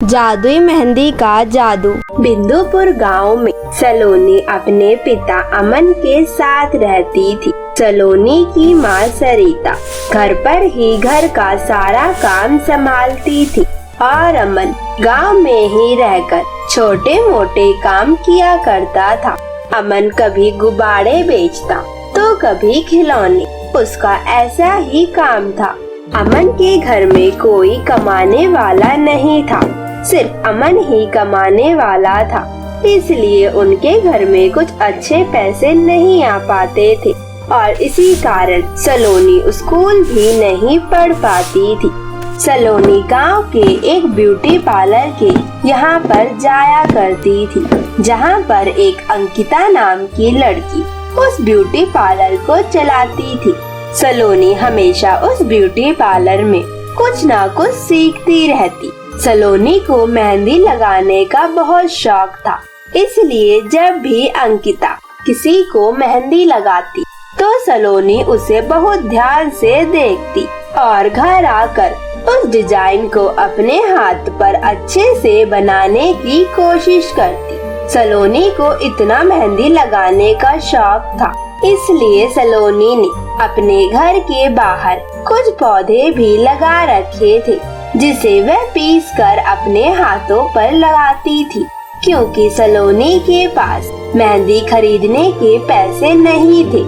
जादुई मेहंदी का जादू। बिंदुपुर गांव में सलोनी अपने पिता अमन के साथ रहती थी। सलोनी की माँ सरिता घर पर ही घर का सारा काम संभालती थी और अमन गांव में ही रहकर छोटे मोटे काम किया करता था। अमन कभी गुब्बारे बेचता तो कभी खिलौने, उसका ऐसा ही काम था। अमन के घर में कोई कमाने वाला नहीं था, सिर्फ अमन ही कमाने वाला था, इसलिए उनके घर में कुछ अच्छे पैसे नहीं आ पाते थे और इसी कारण सलोनी स्कूल भी नहीं पढ़ पाती थी। सलोनी गांव के एक ब्यूटी पार्लर के यहाँ पर जाया करती थी, जहाँ पर एक अंकिता नाम की लड़की उस ब्यूटी पार्लर को चलाती थी। सलोनी हमेशा उस ब्यूटी पार्लर में कुछ ना कुछ सीखती रहती। सलोनी को मेहंदी लगाने का बहुत शौक था, इसलिए जब भी अंकिता किसी को मेहंदी लगाती तो सलोनी उसे बहुत ध्यान से देखती और घर आकर उस डिजाइन को अपने हाथ पर अच्छे से बनाने की कोशिश करती। सलोनी को इतना मेहंदी लगाने का शौक था, इसलिए सलोनी ने अपने घर के बाहर कुछ पौधे भी लगा रखे थे, जिसे वह पीस कर अपने हाथों पर लगाती थी, क्योंकि सलोनी के पास मेहंदी खरीदने के पैसे नहीं थे।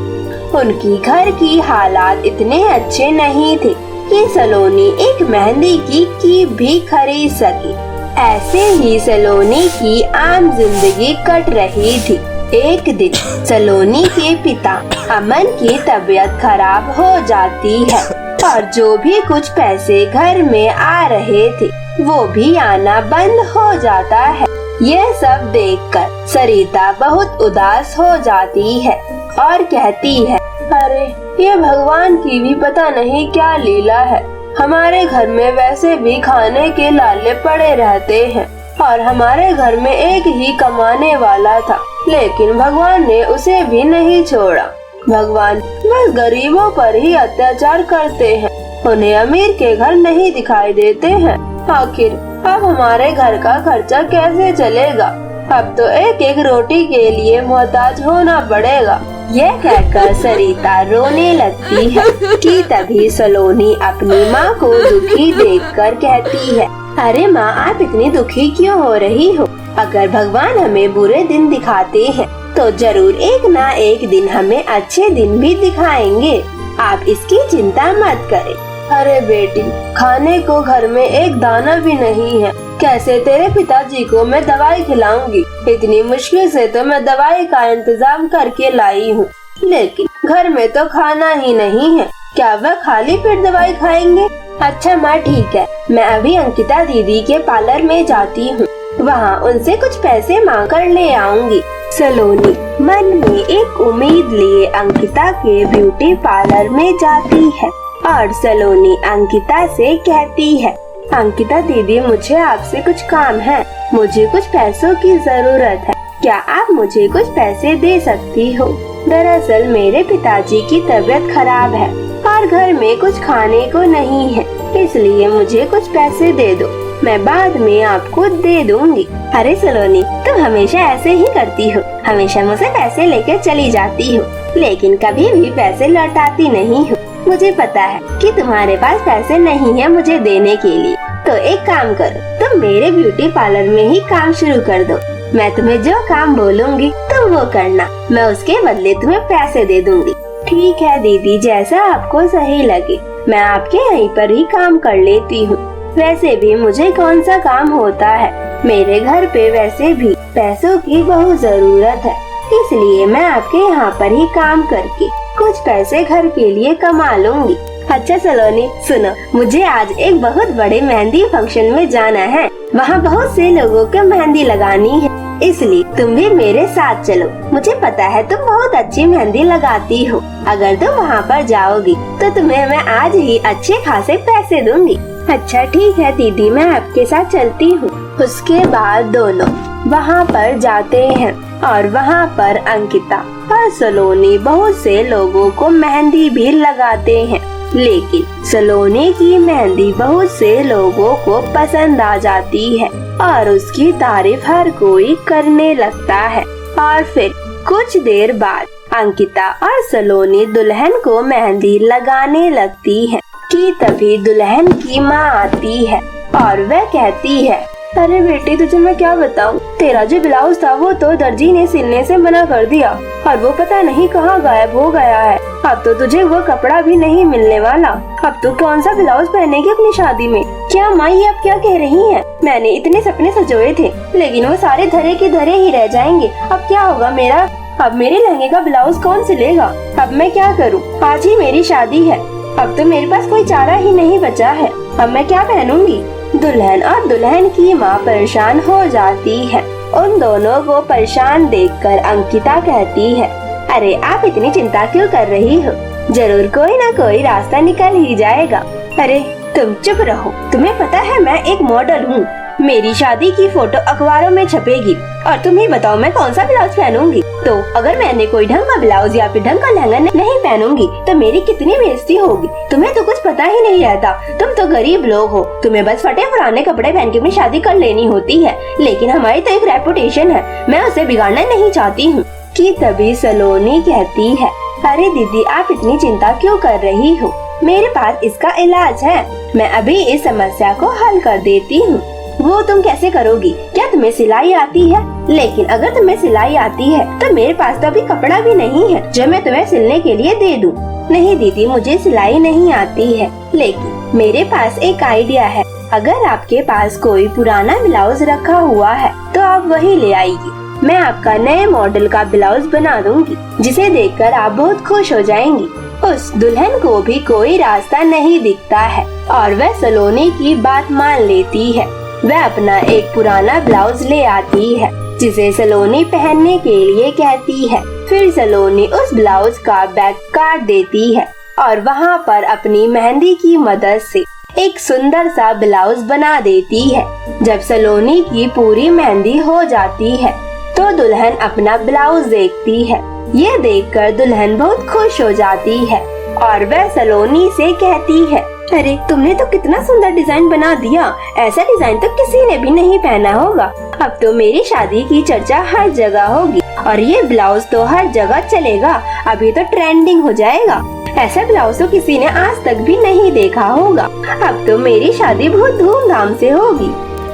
उनकी घर की हालात इतने अच्छे नहीं थे कि सलोनी एक मेहंदी की कीप भी खरीद सके। ऐसे ही सलोनी की आम जिंदगी कट रही थी। एक दिन सलोनी के पिता अमन की तबीयत खराब हो जाती है और जो भी कुछ पैसे घर में आ रहे थे वो भी आना बंद हो जाता है। यह सब देखकर सरिता बहुत उदास हो जाती है और कहती है, अरे ये भगवान की भी पता नहीं क्या लीला है। हमारे घर में वैसे भी खाने के लाले पड़े रहते हैं और हमारे घर में एक ही कमाने वाला था, लेकिन भगवान ने उसे भी नहीं छोड़ा। भगवान बस गरीबों पर ही अत्याचार करते हैं, उन्हें अमीर के घर नहीं दिखाई देते हैं। आखिर अब हमारे घर का खर्चा कैसे चलेगा? अब तो एक एक रोटी के लिए मोहताज होना पड़ेगा। यह कहकर सरिता रोने लगती है कि तभी सलोनी अपनी माँ को दुखी देखकर कहती है, अरे माँ, आप इतनी दुखी क्यों हो रही हो? अगर भगवान हमें बुरे दिन दिखाते हैं तो जरूर एक ना एक दिन हमें अच्छे दिन भी दिखाएंगे। आप इसकी चिंता मत करें। अरे बेटी, खाने को घर में एक दाना भी नहीं है, कैसे तेरे पिताजी को मैं दवाई खिलाऊंगी? इतनी मुश्किल से तो मैं दवाई का इंतजाम करके लाई हूँ, लेकिन घर में तो खाना ही नहीं है। क्या वह खाली पेट दवाई खाएंगे? अच्छा माँ, ठीक है, मैं अभी अंकिता दीदी के पार्लर में जाती हूँ, वहाँ उनसे कुछ पैसे मांग कर ले आऊंगी। सलोनी मन में एक उम्मीद लिए अंकिता के ब्यूटी पार्लर में जाती है और सलोनी अंकिता से कहती है, अंकिता दीदी, मुझे आपसे कुछ काम है, मुझे कुछ पैसों की जरूरत है, क्या आप मुझे कुछ पैसे दे सकती हो? दरअसल मेरे पिताजी की तबीयत खराब है और घर में कुछ खाने को नहीं है, इसलिए मुझे कुछ पैसे दे दो, मैं बाद में आपको दे दूंगी। अरे सलोनी, तुम हमेशा ऐसे ही करती हो, हमेशा मुझसे पैसे लेकर चली जाती हो, लेकिन कभी भी पैसे लौटाती नहीं हो। मुझे पता है कि तुम्हारे पास पैसे नहीं है मुझे देने के लिए, तो एक काम करो, तुम मेरे ब्यूटी पार्लर में ही काम शुरू कर दो। मैं तुम्हें जो काम बोलूँगी तुम वो करना, मैं उसके बदले तुम्हें पैसे दे दूंगी। ठीक है दीदी, जैसा आपको सही लगे, मैं आपके यहीं पर ही काम कर लेती हूँ। वैसे भी मुझे कौन सा काम होता है, मेरे घर पे वैसे भी पैसों की बहुत जरूरत है, इसलिए मैं आपके यहाँ पर ही काम करके कुछ पैसे घर के लिए कमा लूंगी। अच्छा सलोनी, सुनो, मुझे आज एक बहुत बड़े मेहंदी फंक्शन में जाना है, वहाँ बहुत से लोगों को मेहंदी लगानी है, इसलिए तुम भी मेरे साथ चलो। मुझे पता है तुम बहुत अच्छी मेहंदी लगाती हो, अगर तुम वहाँ पर जाओगी तो तुम्हें मैं आज ही अच्छे खासे पैसे दूंगी। अच्छा ठीक है दीदी, मैं आपके साथ चलती हूँ। उसके बाद दोनों वहाँ पर जाते हैं और वहाँ पर अंकिता और सलोनी बहुत से लोगों को मेहंदी भी लगाते हैं, लेकिन सलोनी की मेहंदी बहुत से लोगों को पसंद आ जाती है। और उसकी तारीफ हर कोई करने लगता है। और फिर कुछ देर बाद अंकिता और सलोनी दुल्हन को मेहंदी लगाने लगती है कि तभी दुल्हन की माँ आती है और वह कहती है, अरे बेटी, तुझे मैं क्या बताऊं, तेरा जो ब्लाउज था वो तो दर्जी ने सिलने से मना कर दिया और वो पता नहीं कहाँ गायब हो गया है। अब तो तुझे वो कपड़ा भी नहीं मिलने वाला। अब तू कौन सा ब्लाउज पहनेगी अपनी शादी में? क्या माँ ये अब क्या कह रही है? मैंने इतने सपने सजोए थे लेकिन वो सारे धरे के धरे ही रह जाएंगे। अब क्या होगा मेरा? अब मेरे लहंगे का ब्लाउज कौन सिलेगा? अब मैं क्या करूँ? आज ही मेरी शादी है। अब तो मेरे पास कोई चारा ही नहीं बचा है। अब मैं क्या पहनूंगी? दुल्हन और दुल्हन की माँ परेशान हो जाती है। उन दोनों को परेशान देखकर अंकिता कहती है, अरे आप इतनी चिंता क्यों कर रही हो? जरूर कोई ना कोई रास्ता निकल ही जाएगा। अरे तुम चुप रहो, तुम्हें पता है मैं एक मॉडल हूँ। मेरी शादी की फोटो अखबारों में छपेगी और तुम ही बताओ मैं कौन सा ब्लाउज पहनूंगी। तो अगर मैंने कोई ढंग का ब्लाउज या फिर ढंग का लहंगा नहीं पहनूंगी तो मेरी कितनी बेइज्जती होगी। तुम्हें तो कुछ पता ही नहीं रहता। तुम तो गरीब लोग हो, तुम्हें बस फटे पुराने कपड़े पहन के अपनी शादी कर लेनी होती है। लेकिन हमारी तो एक रेपुटेशन है, मैं उसे बिगाड़ना नहीं चाहती हूँ। कि तभी सलोनी कहती है, अरे दीदी, आप इतनी चिंता क्यों कर रही हो? मेरे पास इसका इलाज है। मैं अभी इस समस्या को हल कर देती हूँ। वो तुम कैसे करोगी? क्या तुम्हें सिलाई आती है? लेकिन अगर तुम्हें सिलाई आती है तो मेरे पास तो अभी कपड़ा भी नहीं है जो मैं तुम्हें सिलने के लिए दे दूं। नहीं दीदी, मुझे सिलाई नहीं आती है, लेकिन मेरे पास एक आइडिया है। अगर आपके पास कोई पुराना ब्लाउज रखा हुआ है तो आप वही ले आइए। मैं आपका नए मॉडल का ब्लाउज बना दूंगी जिसे देखकर आप बहुत खुश हो जाएंगी। उस दुल्हन को भी कोई रास्ता नहीं दिखता है और वह सलोनी की बात मान लेती है। वह अपना एक पुराना ब्लाउज ले आती है जिसे सलोनी पहनने के लिए कहती है। फिर सलोनी उस ब्लाउज का बैक काट देती है और वहाँ पर अपनी मेहंदी की मदद से एक सुंदर सा ब्लाउज बना देती है। जब सलोनी की पूरी मेहंदी हो जाती है तो दुल्हन अपना ब्लाउज देखती है। ये देखकर दुल्हन बहुत खुश हो जाती है और वह सलोनी से कहती है, अरे तुमने तो कितना सुंदर डिजाइन बना दिया। ऐसा डिजाइन तो किसी ने भी नहीं पहना होगा। अब तो मेरी शादी की चर्चा हर जगह होगी और ये ब्लाउज तो हर जगह चलेगा। अभी तो ट्रेंडिंग हो जाएगा। ऐसा ब्लाउज तो किसी ने आज तक भी नहीं देखा होगा। अब तो मेरी शादी बहुत धूमधाम से होगी।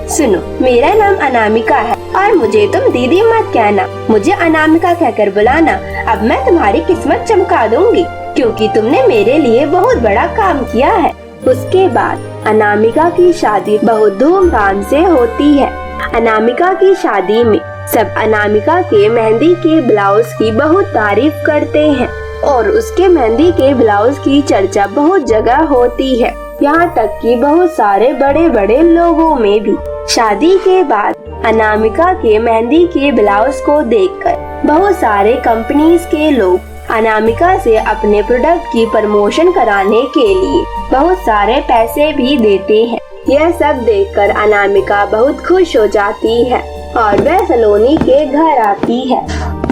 सुनो, मेरा नाम अनामिका है और मुझे तुम दीदी मत कहना, मुझे अनामिका कहकर बुलाना। अब मैं तुम्हारी किस्मत चमका दूंगी क्योंकि तुमने मेरे लिए बहुत बड़ा काम किया है। उसके बाद अनामिका की शादी बहुत धूमधाम से होती है। अनामिका की शादी में सब अनामिका के मेहंदी के ब्लाउज की बहुत तारीफ करते हैं और उसके मेहंदी के ब्लाउज की चर्चा बहुत जगह होती है, यहाँ तक कि बहुत सारे बड़े बड़े लोगों में भी। शादी के बाद अनामिका के मेहंदी के ब्लाउज को देखकर बहुत सारे कंपनीज के लोग अनामिका से अपने प्रोडक्ट की प्रमोशन कराने के लिए बहुत सारे पैसे भी देते हैं। यह सब देखकर अनामिका बहुत खुश हो जाती है और वह सलोनी के घर आती है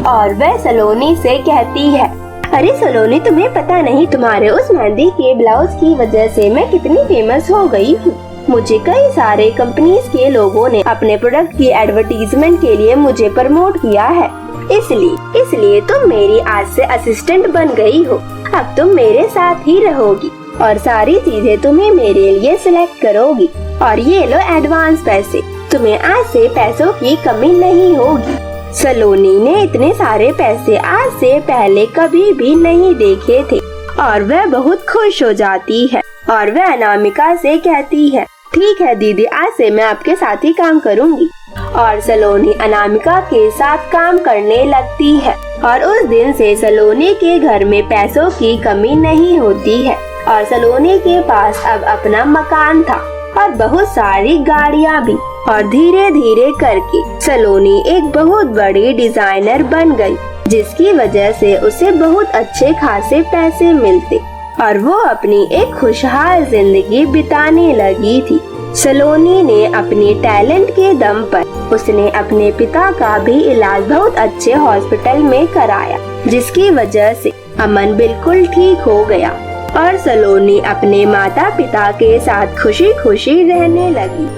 और वह सलोनी से कहती है, अरे सलोनी, तुम्हें पता नहीं, तुम्हारे उस मेहंदी के ब्लाउज की वजह से मैं कितनी फेमस हो गई हूँ। मुझे कई सारे कंपनीज के लोगों ने अपने प्रोडक्ट की एडवर्टीजमेंट के लिए मुझे प्रमोट किया है। इसलिए तुम मेरी आज से असिस्टेंट बन गई हो। अब तुम मेरे साथ ही रहोगी और सारी चीजें तुम्हें मेरे लिए सिलेक्ट करोगी। और ये लो एडवांस पैसे, तुम्हें आज से पैसों की कमी नहीं होगी। सलोनी ने इतने सारे पैसे आज से पहले कभी भी नहीं देखे थे और वह बहुत खुश हो जाती है और वह अनामिका से कहती है, ठीक है दीदी, आज से मैं आपके साथ ही काम करूंगी। और सलोनी अनामिका के साथ काम करने लगती है और उस दिन से सलोनी के घर में पैसों की कमी नहीं होती है और सलोनी के पास अब अपना मकान था और बहुत सारी गाड़ियाँ भी। और धीरे धीरे करके सलोनी एक बहुत बड़ी डिजाइनर बन गई, जिसकी वजह से उसे बहुत अच्छे खासे पैसे मिलते और वो अपनी एक खुशहाल जिंदगी बिताने लगी थी। सलोनी ने अपने टैलेंट के दम पर उसने अपने पिता का भी इलाज बहुत अच्छे हॉस्पिटल में कराया, जिसकी वजह से अमन बिल्कुल ठीक हो गया और सलोनी अपने माता पिता के साथ खुशी खुशी रहने लगी।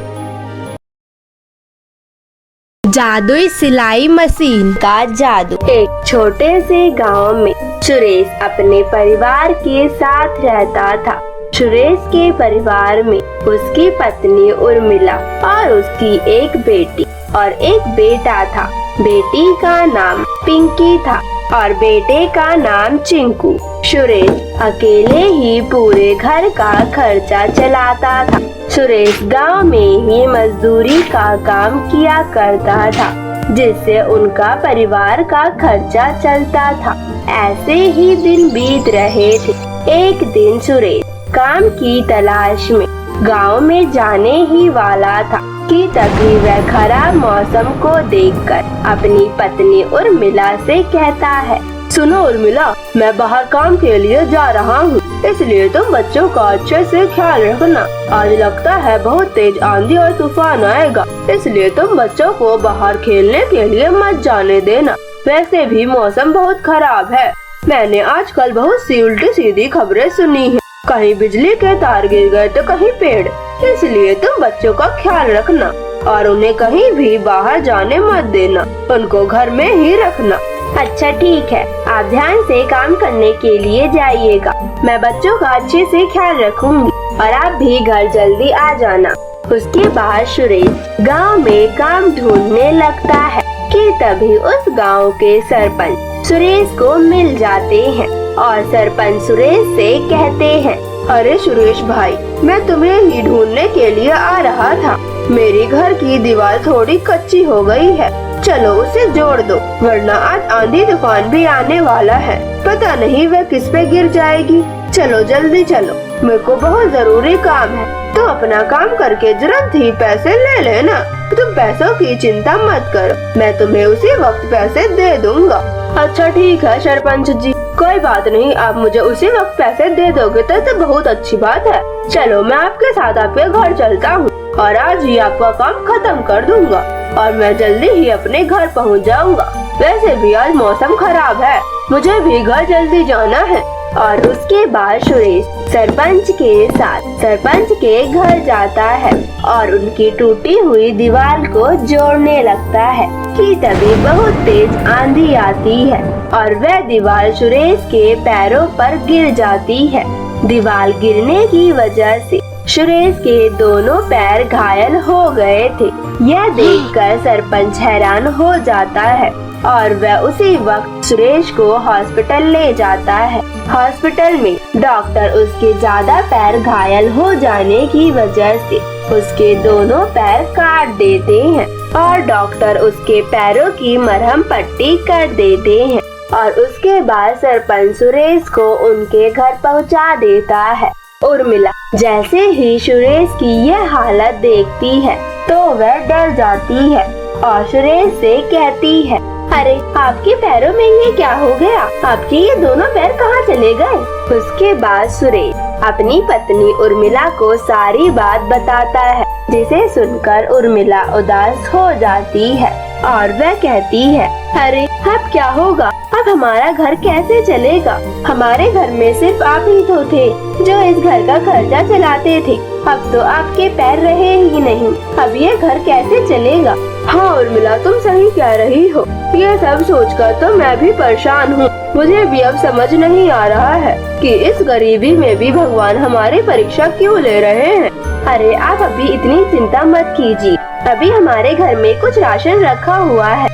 जादुई सिलाई मशीन का जादू। एक छोटे से गांव में सुरेश अपने परिवार के साथ रहता था। सुरेश के परिवार में उसकी पत्नी उर्मिला और उसकी एक बेटी और एक बेटा था। बेटी का नाम पिंकी था और बेटे का नाम चिंकू। सुरेश अकेले ही पूरे घर का खर्चा चलाता था। सुरेश गांव में ही मजदूरी का काम किया करता था, जिससे उनका परिवार का खर्चा चलता था। ऐसे ही दिन बीत रहे थे। एक दिन सुरेश काम की तलाश में गांव में जाने ही वाला था कि तभी वह खराब मौसम को देखकर अपनी पत्नी उर्मिला से कहता है, सुनो उर्मिला, मैं बाहर काम के लिए जा रहा हूँ, इसलिए तुम बच्चों का अच्छे से ख्याल रखना। आज लगता है बहुत तेज आंधी और तूफान आएगा, इसलिए तुम बच्चों को बाहर खेलने के लिए मत जाने देना। वैसे भी मौसम बहुत खराब है। मैंने आजकल बहुत सी उल्टी सीधी खबरें सुनी हैं। कहीं बिजली के तार गिर गए तो कहीं पेड़। इसलिए तुम बच्चों का ख्याल रखना और उन्हें कहीं भी बाहर जाने मत देना। उनको घर में ही रखना। अच्छा ठीक है, आप ध्यान से काम करने के लिए जाइएगा। मैं बच्चों का अच्छे से ख्याल रखूंगी और आप भी घर जल्दी आ जाना। उसके बाद सुरेश गांव में काम ढूंढने लगता है कि तभी उस गांव के सरपंच सुरेश को मिल जाते हैं और सरपंच सुरेश से कहते हैं, अरे सुरेश भाई, मैं तुम्हें ही ढूंढने के लिए आ रहा था। मेरी घर की दीवार थोड़ी कच्ची हो गई है, चलो उसे जोड़ दो, वरना आज आंधी तूफान भी आने वाला है। पता नहीं वह किस पे गिर जाएगी। चलो जल्दी चलो, मेरे को बहुत जरूरी काम है। तो अपना काम करके तुरंत ही पैसे ले लेना। तुम पैसों की चिंता मत करो, मैं तुम्हें उसी वक्त पैसे दे दूंगा। अच्छा ठीक है सरपंच जी, कोई बात नहीं, आप मुझे उसी वक्त पैसे दे दोगे तो बहुत अच्छी बात है। चलो मैं आपके साथ आपके घर चलता हूँ और आज ही आपका काम खत्म कर दूंगा और मैं जल्दी ही अपने घर पहुँच जाऊंगा। वैसे भी आज मौसम खराब है, मुझे भी घर जल्दी जाना है। और उसके बाद सुरेश सरपंच के साथ सरपंच के घर जाता है और उनकी टूटी हुई दीवार को जोड़ने लगता है कि तभी बहुत तेज आंधी आती है और वह दीवार सुरेश के पैरों पर गिर जाती है। दीवार गिरने की वजह से सुरेश के दोनों पैर घायल हो गए थे। यह देखकर सरपंच हैरान हो जाता है और वह उसी वक्त सुरेश को हॉस्पिटल ले जाता है। हॉस्पिटल में डॉक्टर उसके ज्यादा पैर घायल हो जाने की वजह से उसके दोनों पैर काट देते हैं और डॉक्टर उसके पैरों की मरहम पट्टी कर देते हैं और उसके बाद सरपंच सुरेश को उनके घर पहुंचा देता है। उर्मिला जैसे ही सुरेश की यह हालत देखती है तो वह डर जाती है और सुरेश से कहती है, अरे आपके पैरों में ये क्या हो गया? आपके ये दोनों पैर कहाँ चले गए? उसके बाद सुरेश अपनी पत्नी उर्मिला को सारी बात बताता है, जिसे सुनकर उर्मिला उदास हो जाती है और वह कहती है, अरे अब क्या होगा? अब हमारा घर कैसे चलेगा? हमारे घर में सिर्फ आप ही तो थे जो इस घर का खर्चा चलाते थे। अब तो आपके पैर रहे ही नहीं, अब ये घर कैसे चलेगा? हाँ उर्मिला, तुम सही कह रही हो। ये सब सोचकर तो मैं भी परेशान हूँ। मुझे भी अब समझ नहीं आ रहा है कि इस गरीबी में भी भगवान हमारी परीक्षा क्यों ले रहे हैं। अरे आप अभी इतनी चिंता मत कीजिए, अभी हमारे घर में कुछ राशन रखा हुआ है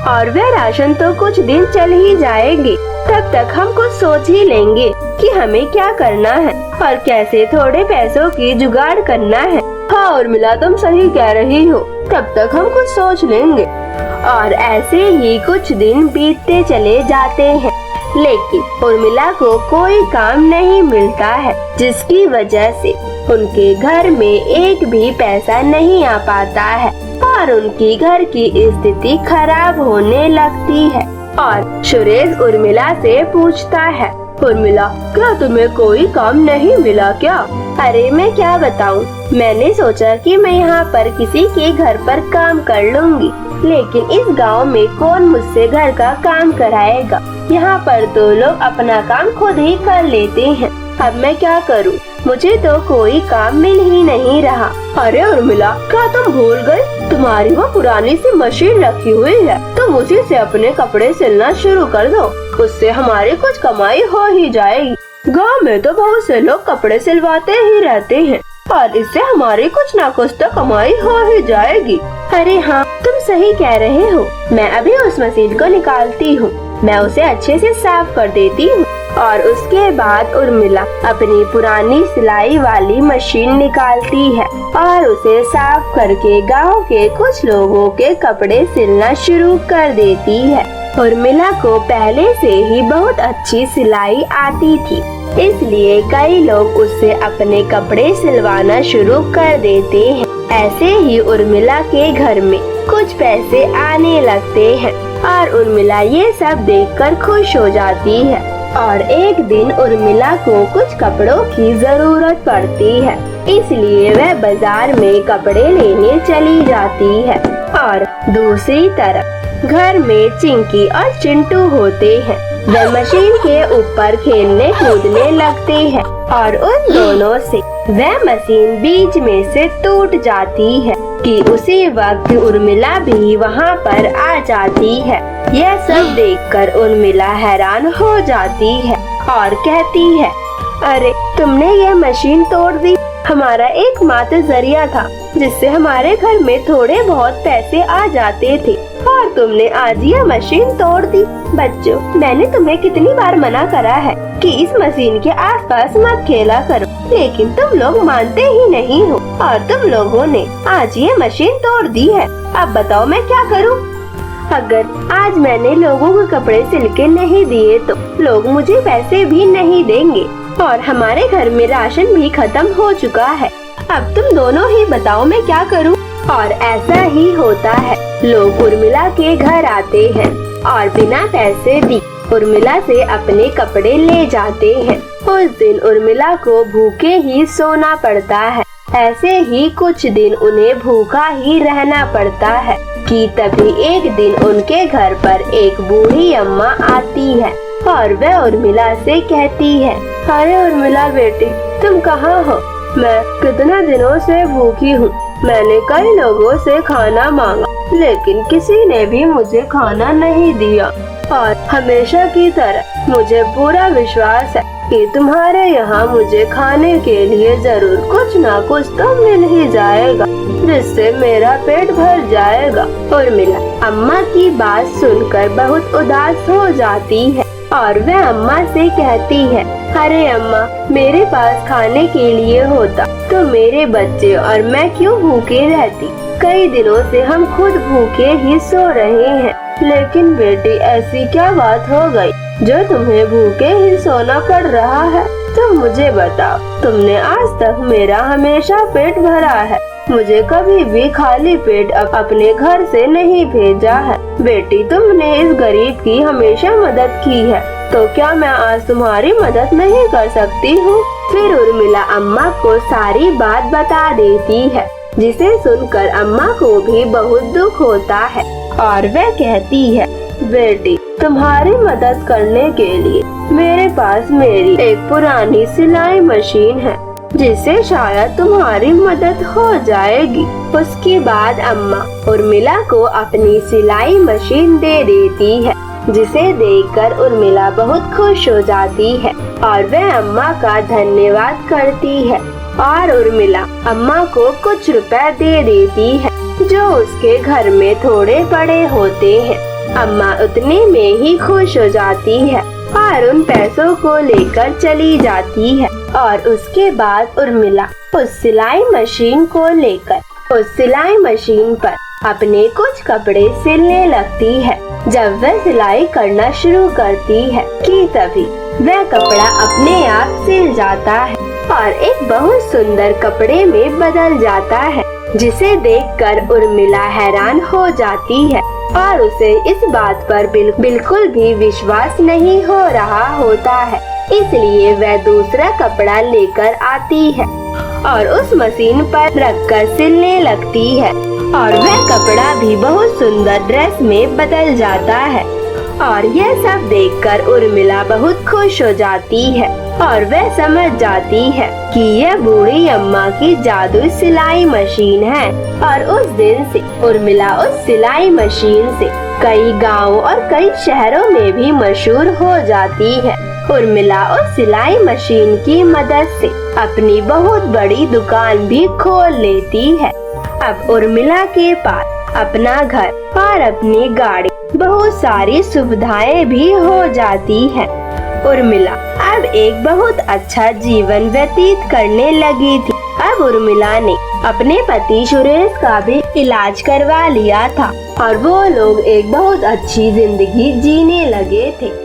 और वह राशन तो कुछ दिन चल ही जाएगी। तब तक हम कुछ सोच ही लेंगे कि हमें क्या करना है और कैसे थोड़े पैसों की जुगाड़ करना है। हाँ उर्मिला, तुम सही कह रही हो, तब तक हम कुछ सोच लेंगे। और ऐसे ही कुछ दिन बीतते चले जाते हैं, लेकिन उर्मिला को कोई काम नहीं मिलता है, जिसकी वजह से उनके घर में एक भी पैसा नहीं आ पाता है और उनकी घर की स्थिति खराब होने लगती है। और सुरेश उर्मिला से पूछता है, उर्मिला, क्या तुम्हें कोई काम नहीं मिला क्या? अरे मैं क्या बताऊं, मैंने सोचा कि मैं यहाँ पर किसी के घर पर काम कर लूंगी, लेकिन इस गांव में कौन मुझसे घर का काम कराएगा? यहाँ पर तो लोग अपना काम खुद ही कर लेते हैं। अब मैं क्या करूँ? मुझे तो कोई काम मिल ही नहीं रहा। अरे उर्मिला, क्या तुम भूल गई? तुम्हारी वो पुरानी सी मशीन रखी हुई है, तुम उसी से अपने कपड़े सिलना शुरू कर दो, उससे हमारी कुछ कमाई हो ही जाएगी। गांव में तो बहुत से लोग कपड़े सिलवाते ही रहते हैं और इससे हमारी कुछ ना कुछ तो कमाई हो ही जाएगी। अरे हाँ, तुम सही कह रहे हो। मैं अभी उस मशीन को निकालती हूँ, मैं उसे अच्छे से साफ कर देती हूँ। और उसके बाद उर्मिला अपनी पुरानी सिलाई वाली मशीन निकालती है और उसे साफ करके गांव के कुछ लोगों के कपड़े सिलना शुरू कर देती है। उर्मिला को पहले से ही बहुत अच्छी सिलाई आती थी, इसलिए कई लोग उससे अपने कपड़े सिलवाना शुरू कर देते हैं। ऐसे ही उर्मिला के घर में कुछ पैसे आने लगते हैं और उर्मिला ये सब देखकर खुश हो जाती है। और एक दिन उर्मिला को कुछ कपड़ों की जरूरत पड़ती है, इसलिए वह बाजार में कपड़े लेने चली जाती है। और दूसरी तरफ घर में चिंकी और चिंटू होते हैं। वह मशीन के ऊपर खेलने कूदने लगते हैं और उन दोनों से वह मशीन बीच में से टूट जाती है कि उसी वक्त उर्मिला भी वहाँ पर आ जाती है। यह सब देखकर उर्मिला हैरान हो जाती है और कहती है, अरे तुमने यह मशीन तोड़ दी। हमारा एकमात्र जरिया था जिससे हमारे घर में थोड़े बहुत पैसे आ जाते थे और तुमने आज यह मशीन तोड़ दी। बच्चों, मैंने तुम्हें कितनी बार मना करा है कि इस मशीन के आसपास मत खेला करो, लेकिन तुम लोग मानते ही नहीं हो और तुम लोगों ने आज ये मशीन तोड़ दी है। अब बताओ मैं क्या करूं? अगर आज मैंने लोगों को कपड़े सिल के नहीं दिए तो लोग मुझे पैसे भी नहीं देंगे और हमारे घर में राशन भी खत्म हो चुका है। अब तुम दोनों ही बताओ मैं क्या करूं? और ऐसा ही होता है। लोग उर्मिला के घर आते हैं और बिना पैसे दी उर्मिला से अपने कपड़े ले जाते हैं। उस दिन उर्मिला को भूखे ही सोना पड़ता है। ऐसे ही कुछ दिन उन्हें भूखा ही रहना पड़ता है कि तभी एक दिन उनके घर पर एक बूढ़ी अम्मा आती है और वह उर्मिला से कहती है, अरे उर्मिला बेटी, तुम कहाँ हो? मैं कितना दिनों से भूखी हूँ। मैंने कई लोगों से खाना मांगा, लेकिन किसी ने भी मुझे खाना नहीं दिया और हमेशा की तरह मुझे पूरा विश्वास है कि तुम्हारे यहाँ मुझे खाने के लिए जरूर कुछ ना कुछ तो मिल ही जाएगा, जिससे मेरा पेट भर जाएगा। उर्मिला अम्मा की बात सुनकर बहुत उदास हो जाती है और वह अम्मा से कहती है, अरे अम्मा, मेरे पास खाने के लिए होता तो मेरे बच्चे और मैं क्यों भूखे रहती। कई दिनों से हम खुद भूखे ही सो रहे हैं, लेकिन बेटी ऐसी क्या बात हो गई जो तुम्हें भूखे ही सोना पड़ रहा है? तुम मुझे बताओ, तुमने आज तक मेरा हमेशा पेट भरा है, मुझे कभी भी खाली पेट अपने घर से नहीं भेजा है। बेटी, तुमने इस गरीब की हमेशा मदद की है, तो क्या मैं आज तुम्हारी मदद नहीं कर सकती हूँ? फिर उर्मिला अम्मा को सारी बात बता देती है, जिसे सुनकर अम्मा को भी बहुत दुख होता है और वह कहती है, बेटी, तुम्हारी मदद करने के लिए मेरे पास मेरी एक पुरानी सिलाई मशीन है, जिससे शायद तुम्हारी मदद हो जाएगी। उसके बाद अम्मा उर्मिला को अपनी सिलाई मशीन दे देती है, जिसे देखकर उर्मिला बहुत खुश हो जाती है और वह अम्मा का धन्यवाद करती है और उर्मिला अम्मा को कुछ रुपए दे देती है जो उसके घर में थोड़े बड़े होते हैं। अम्मा उतने में ही खुश हो जाती है और उन पैसों को लेकर चली जाती है और उसके बाद उर्मिला उस सिलाई मशीन को लेकर उस सिलाई मशीन पर अपने कुछ कपड़े सिलने लगती है। जब वह सिलाई करना शुरू करती है कि तभी वह कपड़ा अपने आप सिल जाता है और एक बहुत सुंदर कपड़े में बदल जाता है, जिसे देखकर उर्मिला हैरान हो जाती है और उसे इस बात पर बिल्कुल भी विश्वास नहीं हो रहा होता है। इसलिए वह दूसरा कपड़ा लेकर आती है और उस मशीन पर रखकर सिलने लगती है और वह कपड़ा भी बहुत सुंदर ड्रेस में बदल जाता है। और यह सब देखकर उर्मिला बहुत खुश हो जाती है और वह समझ जाती है कि यह बूढ़ी अम्मा की जादुई सिलाई मशीन है। और उस दिन से उर्मिला उस सिलाई मशीन से कई गांवों और कई शहरों में भी मशहूर हो जाती है। उर्मिला उस सिलाई मशीन की मदद से अपनी बहुत बड़ी दुकान भी खोल लेती है। अब उर्मिला के पास अपना घर और अपनी गाड़ी, बहुत सारी सुविधाएं भी हो जाती हैं। उर्मिला अब एक बहुत अच्छा जीवन व्यतीत करने लगी थी। अब उर्मिला ने अपने पति सुरेश का भी इलाज करवा लिया था और वो लोग एक बहुत अच्छी जिंदगी जीने लगे थे।